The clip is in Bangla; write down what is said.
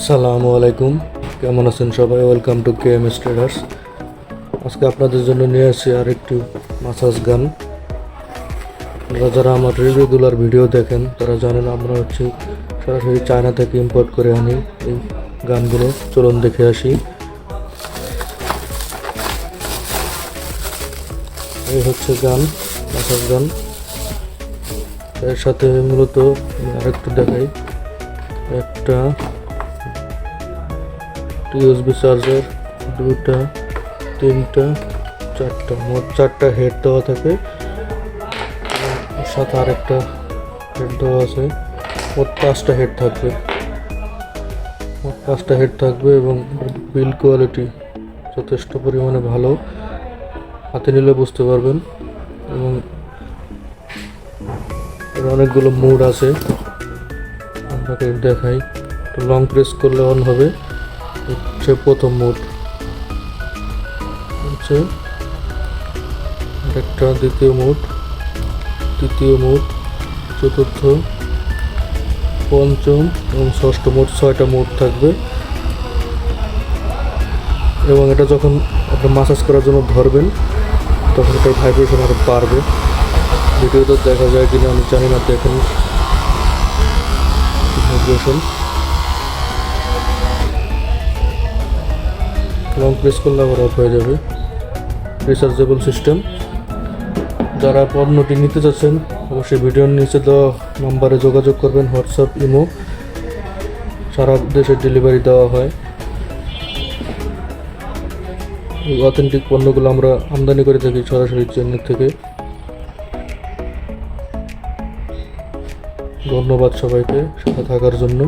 আসসালামু আলাইকুম, কেমন আছেন সবাই? Welcome to KMS traders. আজকে আপনাদের জন্য নিয়ে আসছি আর একটি মাসাজ গান। আপনারা যারা আমার রেগুলার ভিডিও দেখেন তারা জানেন আমরা সরাসরি চায়না থেকে ইম্পোর্ট করে আনি এই গানগুলো। চলুন দেখে আসি। এই হচ্ছে গান, মাসাজ গান। এর সাথে মূলত আরেকটু দেখাই, একটা USB চার্জার, দুটা, তিনটা, চারটা, মোট 4টা হেড দেওয়া থাকে। সাথে আরেকটা হেড দেওয়া আছে। মোট 5টা হেড থাকবে এবং বিল্ড কোয়ালিটি যথেষ্ট পরিমাণে ভালো, হাতে নিলে বুঝতে পারবেন। এবং এর অনেকগুলো মোড আছে, আপনাকে দেখাই। লং প্রেস করলে অন হবে। হচ্ছে প্রথম মোড, হচ্ছে একটা, দ্বিতীয় মোড, তৃতীয় মোড, চতুর্থ, পঞ্চম এবং ষষ্ঠ মোড। 6টা মোড থাকবে। এবং এটা যখন আপনি মাসাজ করার জন্য ধরবেন তখন এটার ভাইব্রেশন আরও বাড়বে। ভিডিওতে দেখা যায় কিনা আমি জানি না, দেখেন ভাইব্রেশন। লং প্রেস করলে আবার অফ হয়ে যাবে। Rechargeable system. যারা পণ্যটি নিতে চাচ্ছেন অবশ্যই ভিডিওর নিচে দেওয়া নাম্বারে যোগাযোগ করবেন। হোয়াটসঅ্যাপ, ইমো, সারা দেশে ডেলিভারি দেওয়া হয়। এই অথেন্টিক পণ্যগুলো আমরা আমদানি করে থাকি সরাসরি চেন্নাই থেকে। ধন্যবাদ সবাইকে সাথে থাকার জন্য।